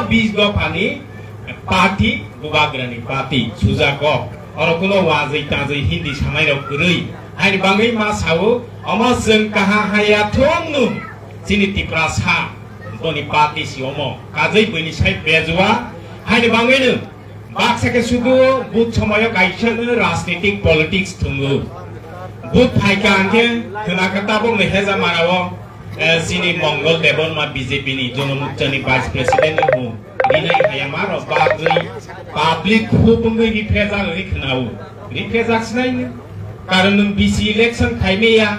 20 dofani party bubagrani party sujako orokuno wazai tazai hindi samai rok rui hai bangai ma sawo ama jeng kaha haya thongnu chini tiprasa doni party siomo kajai bini sai bejwa hai bangai nu baksake sudu but somoyo kaisen rajnitik politics thungu but phaikangke khunakata bong heja marawo sini Mongol Devon ma BJP ni Jonamukchani Vice President hu dinai hayamaro bagri public hubungi rifeza rikhnau rifeza snai karon nung BC election khaimeya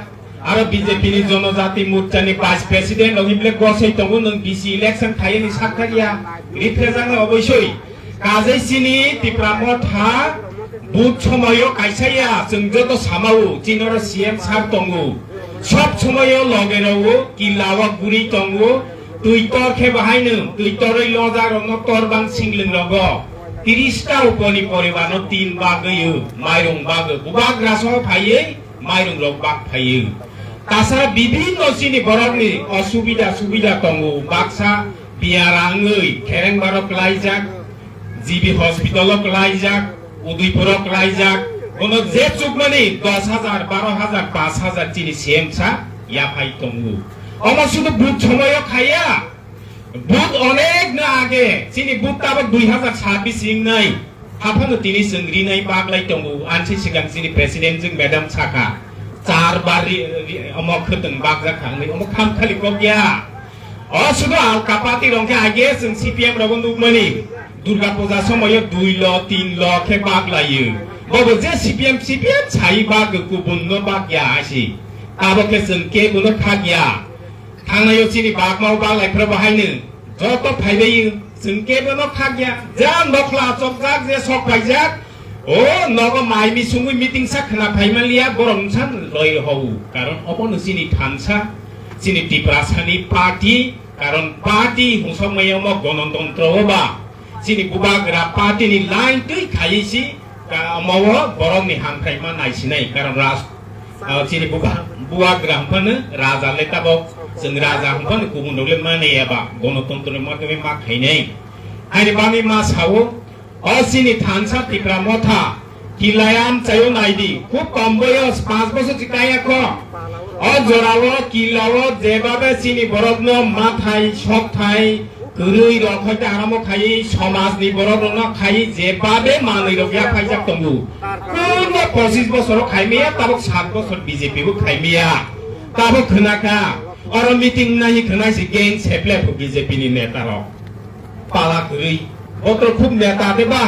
aro BJP ni Jonojati Mukchani Vice President ogible gosai tongu nung BC election khaini sakharia rifeza na oboshoi kajai sini tipramotha but somoyo kaisaya जों जत सामावो zener CM सार दंगो सब समय लगेरावो किलावा गुरि दंगो Twitter खे बाहायनो टुइटरै लजारनो तरबां सिंगलिं रग 30 टा उपनि परिबानो 3 बागयो माइरं बागो बुबाग्रासो फायै माइरं रग बाग फायै तासा बिभिन्न सिनि बरकनि असुबिदा सुबिदा दंगो बाक्सा बियाराङै खेरेंबारक लाइजाक जीबी हस्पिटालक लाइजाक उदयपुरक लाइजाक কোনো যে চুকমানি 10,000 12,000 5,000 চিনি সেমসা ইয়া ফাই তঙ্গু আমার শুধু বুট সময় খাইয়া বুট অনেক না আগে চিনি বুট তাব 2026 ইং নাই হাফানো তিনি সঙ্গরি নাই বাগলাই তঙ্গু আনসি সিগাং চিনি প্রেসিডেন্ট जों ম্যাডাম সাকা 4 বার অমক খতং বাগজা খাংনি অমক খাম খালি কগিয়া অ শুধু আল কাপাতি রংকে আগে जों CPM রগন্দু মানি দুর্গা পূজা সময় 2 ল 3 ল খে বাগলাইयो Bobo je CPM chai bag kubun no bag ya asi. Abo ke sengke buno khagya. Thangnayo chini bag mau bag lai pro bahainu. Joto phaibei sengke buno khagya. Ja nokla chokjak je sok phaijak. O nogo mai mi sungui meeting sa khana phaimalia borom san loi hau. Karon opono chini thansa chini tiprasani party karon party hungsomayo mo gonontontro ba. Chini bubagra party ni line tui khaisi mawa borong ni hangkai ma nai sinai karon ras chini buwa grahpan raja leta bo जों raja hangpan kubun dole mane ya ba gonotontro ma ke ma khainai ai bami ma sawo asini thansa tipra motha kilayam chayo naidi খুব কম বয়স 5 বছর চিকায়া ক অজরাও কিলাও যেভাবে চিনি বরগ্ন মাথাই সবথাই গরুই রখাইতে আরামো খাই সমাজনি বরগ্ন খাই যেভাবে মানই রগিয়া ফাইজাক তঙ্গু কোন 25 বছর খাইমিয়া তাবক 7 বছর বিজেপি বু খাইমিয়া তাবক খনাকা আর মিটিং নাই খনাইছি গেং সেপলে বিজেপি নি নেতা র পালা কই অত খুব নেতা দেবা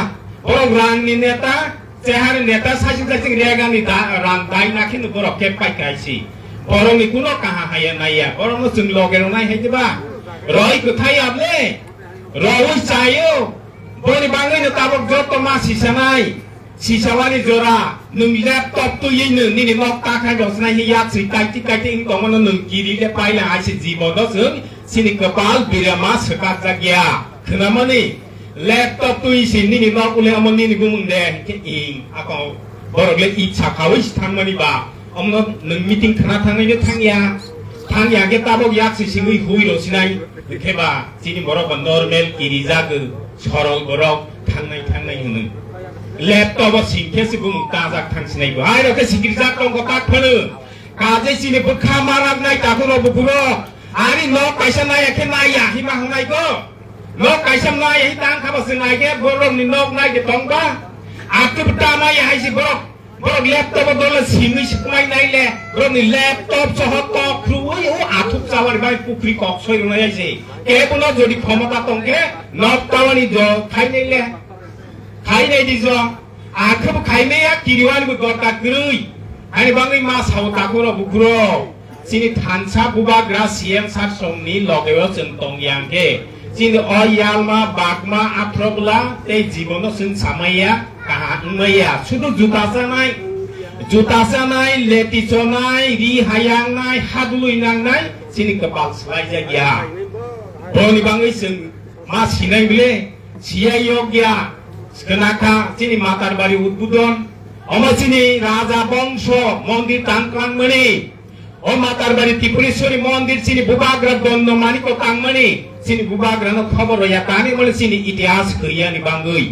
বরং রাংনি নেতা চেহার নেতা সাইজ সাইজ রেগানি রাং দাই নাখিন বরক কে পাইকাইছি বরং কোনো কাহা হায়া নাইয়া বরং जों লগের নাই হাইজবা রয় কোথায় আপনি রয় চাইও বনি বাঙাইনো তাবক যত মা সিসানাই সিসাওয়ানি জোড়া নং ল্যাপটপ তুইনো নিনি নক তাখাই দসনাই হিয়া সিকাইতি কাইতি ইং দমনো নং গিরিলে পাইলা আইসি জীবন जों सिनि कपाल बिरामा सकाक जागिया खनामानि लैपटॉप तुइसि निनि नक उले अमनि नि गुमुं दे के इं आको बरगले इच्छा खावै थांमानि बा अमनो नों मीटिंग खना थांनायनो थांया गे ताबक याक्सि सिंगै हुइरो सिनाय देखेबा सिनि बरक नर्मेल किरिजागो सरल बरक थांनाय होनो लैपटॉप सिंखेसि गुमुं ताजाक थांसिनायबो आइरके सिगिरजाक दंग काक फोनो काजे सिनि बखा माराबनाय ताखुरो बुखुरो Ari no kaisa na ya kena ya hima hunai ko no kaisa na ya hitang khaba sinai ke borong ni nok nai ke tongba atu betama ya hai si borok laptop dole simi sikmai nai le borok ni laptop soho tok kruoi o athuk sawari bai pukri kok soi nai ai si ke puno jodi khomata tongke nok tawani jo khai nai di jo akhab khai ne ya kiriwan bu gorka krui ani bangai ma saw takuro bukuro Sini thansa bubagra CM sar somni logeyo जों tongyangke sini oyalma bagma atrobla te jibono जों samaya kahamaya sudu juta sanai leti chonai ri hayang nai hadului nang nai sini kepal selai jagya boni bangai जों ma sinai bile sia yogya kenaka sini matarbari udbudon oma sini raja bongso mondir tangklang mani O Matarbari Tripureswari Mondir sini bubagra dondo maniko tangmani sini bubagrano khobor ya tani mole sini itihas khriya ni bangui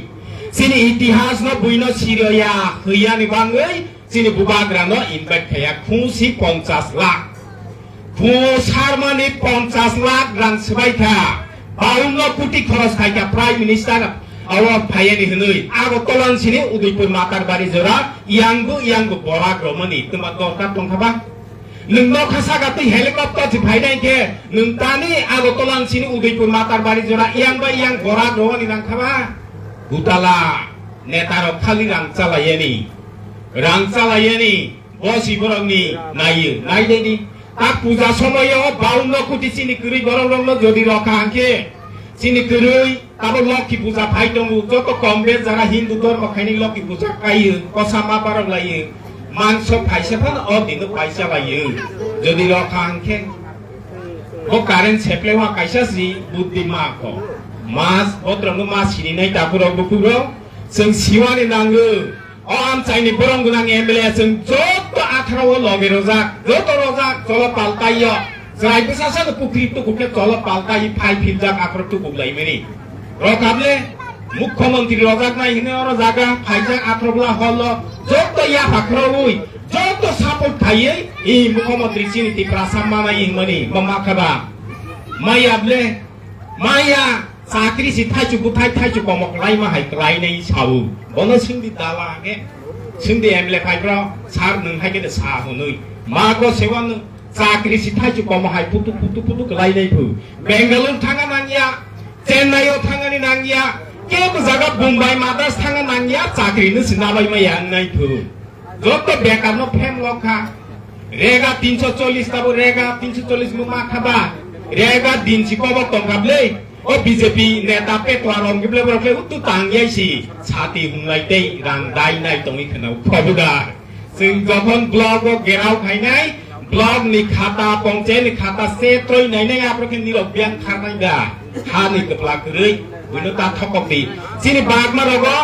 sini itihas no buino siroya khriya ni bangui sini bubagrano invite khaya khusi 50 lakh khu sarmani 50 lakh rang sbaikha 52 কোটি খরচ খাইকা prime minister আওয়া ফায়ানি হনই আগরতলা সিনি উদয়পুর মাতার বাড়ি জোড়া ইয়াংগু Barak Romney তোমার দরকার দংখাবা नोंनो खासागाते helicopter से फाइनाय के नोंतानि আগরতলা सिनि उदयपुर मातार बारि जोरा इयां बरा रोनि रांखाबा गुताला नेतारो खालि रां चालायनि बसि बरंनि नायदेनि ता पूजा समयो 52 कोटी सिनि करै बरंनो जदि रखा आंके सिनि करै ताबो लक्ष्मी पूजा फाइ दङ जत कम बे जारा हिन्दू धर्म खायनि लक्ष्मी पूजा कायो कसामा बारग लायो मांस फाइसाफान अदिनो फाइसा लायो जदि रखा आंखे ओ कारेन्ट सेप्लेवा काइसासि बुद्धि माखो मास बत्रनो मास सिनिनाय दापुराव बुकुरो जों सिवानि नांगो अ आमचाइनि बरंगुनां एमएलए जों जत 18 लगे रजाक जत रजाक चल पाल्टायो जायबो सासा पुख्रि तो गुके चल पाल्टाइ फाइ फिलजाक आखर तो गुलाइमेनि रखाबले मुख्यमंत्री रजाक नाय हिने अर जागा फाइजाक आथ्रबला हल जत या फाख्रउइ जत सापोर्ट थायै इ मुख्यमंत्री सिनिति प्रासाममा नाय मनि ममाखाबा मायाबले माया साख्रि सि थाइचु बुथाइ थाइचु कमक लाइमा हाइ क्लाइनै साउ बनो सिंदि दालागे सिंदि एमएलए फाइब्रा सार नोंहायगे सा हनै मागो सेवन साख्रि सि थाइचु कम हाइ पुतु क्लाइनै फु बेंगालुर थांगा नांगिया चेन्नाइआव थांगानि नांगिया केबो जागा मुम्बाइ माद्रास थांगा नांगिया साख्रिनो सिनाबाय माया नायफु जत बेकारनो फेम लखा रेगा 340 ताबो रेगा 340 मुमा खाबा रेगा दिनसि कब तंगाबले ओ बीजेपी नेता पेटवा रंगिबले बरखे उतु तांगियासि छाति हुंलाइदै रां दाइनाय तंगि खनाव खबुदार जों जखन ब्लग गेराव खायनाय ब्लग नि खाता पंचे नि खाता से ट्रय नायनाय आप्रखे निरब बियान खारनायगा हानि कपला गरै बुनो ता थकबि सिनि बागमा रगो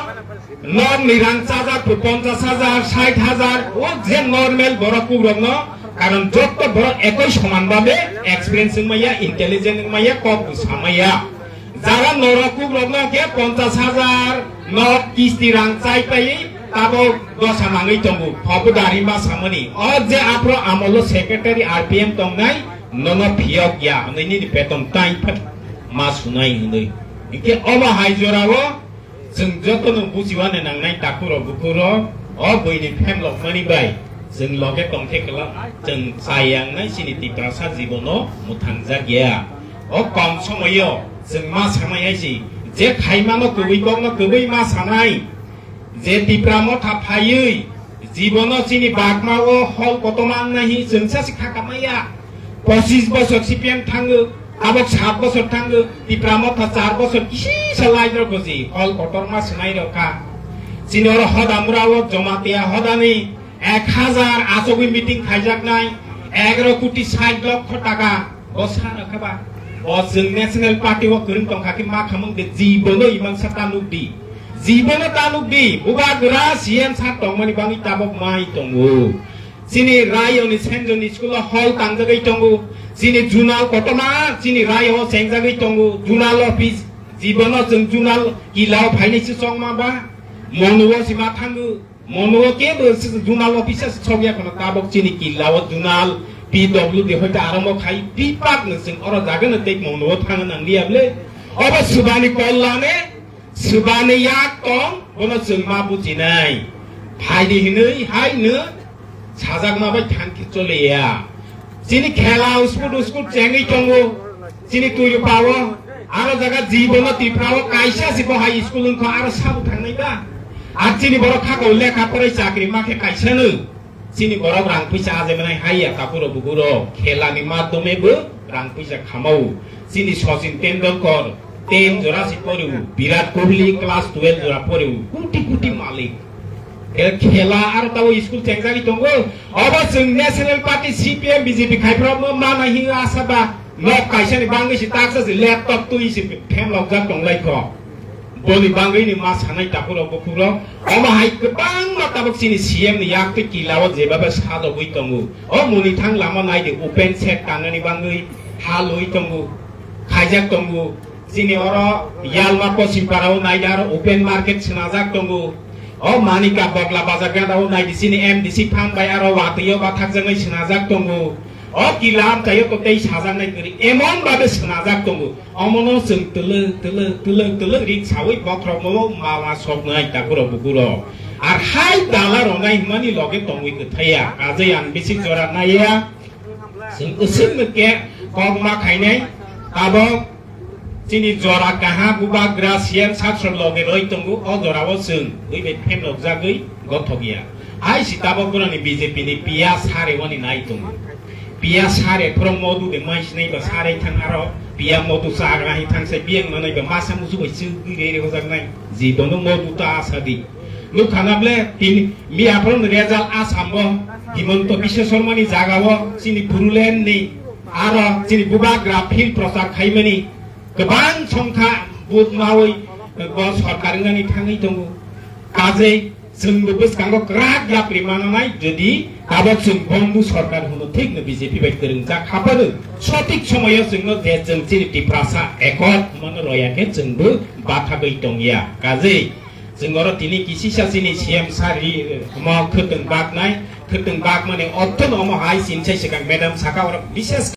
नन निरां चाजा 50,000 60,000 ও যে নরমাল বড় কুরগ্ন কারণ যত বড় একই সমানভাবে এক্সপেরিয়েন্স মাইয়া ইন্টেলিজেন্ট মাইয়া কম সামাইয়া যারা নরকু রগ্ন কে 50,000 নট কিস্তি রাং চাই পাই তাবো দশা নাঙै তঙ্গু ফবদারি মা সামনি অ যে আপ্র আমল সেক্রেটারি আরপিএম তংনাই নন ফিয়ক গিয়া নैनि बेतन ताइ फट मा सुनाय हनै इके अमा हाइजरावो जों जतनो बुजिवाने नांनाय दाकुर बुकुर अ बैनि फेमलक मानि बाय जों लगे तंथे कला जों सायांनाय सिनिति प्रासा जीवनो मुथांजा गया अ कम समयो जों मा सानायसि जे खाइमानो गबै मा सानाय जे तिप्रामो थाफायै जीवनो सिनि बागमाओ हल कतमान नाहि जों सासि खाकामाया 25 বছর সিপিএম थाङो आबक 7 বছর थाङो तिप्रामो था 4 বছর किसि सलाइदर गजि हल कतरमा सुनाय रखा सिनर हदामराव जमातिया हदानि 1000 आसगि मिटिं खाइजाकनाय 11 কোটি 60 লক্ষ টাকা बसा रखाबा अ जों नेशनल पार्टी व गरं तंखाखि मा खामों दे जीवनो इमान सातानुकदि जीवनो तानुकदि बुबागरा सीएम सा तंगमनि बाङि ताबक माइ तंगो सिनि रायनि सेन्जनि स्कुल हल तांजगै तंगो सिनि जुनाल कतमा सिनि रायो सेंजागै तंगो जुनाल अफिस जीवनो जों जुनाल किलाव फाइनायसि संमाबा मनुव सिमा थांगो मनुव केबो जुनाल अफिस सगिया खन ताबक सिनि किलाव जुनाल PWD होइता आरम्भ खाइ पिपाक नसों अर जागोन तेक मनुव थांगो नांगियाबले अब सुबानि कल्लाने सुबानि याक तंग बनो जों मा बुजिनाय फाइदि हिनै हायनो साजाक माबाय थांखि चलेया सिनि खेला स्कुल चेंगै तंगो सिनि तुयु पावो आरो जागा जीवनो तिफ्राव काइसा सिबो हाई स्कुल खो आरो साबु थांनायबा आर सिनि बर खाखौ लेखा फराय चाकरि माखे काइसानो सिनि बर रां पैसा आजेमनाय हाइया कापुरो बुगुरो खेलानि माध्यमेबो रां पैसा खामाव सिनि सचिन तेंदुलकर 10 जरासि परेउ विराट कोहली क्लास 12 जरा परेउ कोटी मालिक खेला आरो ताव स्कुल चेंजागि दंगो अब जों नेशनल पार्टी सीपीएम बीजेपी खाइफ्राबो माना हि आसाबा न काइसानि बांगैसि ताक्सासि लैपटप तुइसि फेमलक जाक दंलायख बनि बांगैनि मा सानाय तापुरो बकुरो अब हाइ गोबां माताबक सिनि सीएम नि याक्ति किलाव जेबाबा सादबै दंगो अ मुनि थां लामा नायदे ओपेन सेट कांगनि बांगै हालoi दंगो खायजाक दंगु जोंनि यालमा पश्चिमपाराव नायदो आरो अपेन मार्केट सोनाजाक दंगु मानिका बगला बाजारगादाव नायदो जोंनि एमडिसि फानबाय आरो वाटैयाव बाथाकजोंै सोनाजाक दंगु किलाम थायो गतै साजानाय गरि एमन बादो सोनाजाक दंगु अमनो जों तलो रिक्सावै बख्रमो मावा सबनाय ताकुरो बुगुरो आर हाय दाला रनाय मानि लगे दंगै गथाया आजै आं बेसि जरा नाया जों उसुमके कगमा खायनाय आबो जोंनि जरा काहा बुबाग्रा सिएम सात्र लगे रय दंगु जराव जों ओइबे फेमलक जागै गथ गैया आइ सिताबो गुरानि बीजेपी नि पिया सारे वनि नाय दंगु पिया सारे फ्रम मधु दे माइसनै बा सारे थां आरो पिया मधु सागाहि थांसै बियं मानै बा मासा मुसु बैसु गिरे होजागनाय जि दनो मधु ता आसादि नु थानाब्ले तिन मियाफ्रन रेजाल आसामबो हिमन्त बिश्व शर्मानि जागावो सिनि बुरुलेननि आरो सिनि बुबाग्रा फिल्ड प्रचार खायमानि गोबां संखा बुद मावै सरकारनि थाङै दङ काजै जोंबो बेसेबां ग्राग ग्राब रिमानाय जुदि दाबो जों बन्धु सरकार होनो थिगनो बीजेपी बाय गोरों जाखाबो सঠিक समायाव जोङो जे जों चिरिटि प्रासा एकट मन रयाके जोंबो बाथाबै दंया काजै जोंगर तिनि किसि सासिनि सीएम सारि म खोतों बागनाय खोतों बाग माने अत्तन अम हाय सिनसाय सिगां मेडम साका बिशेष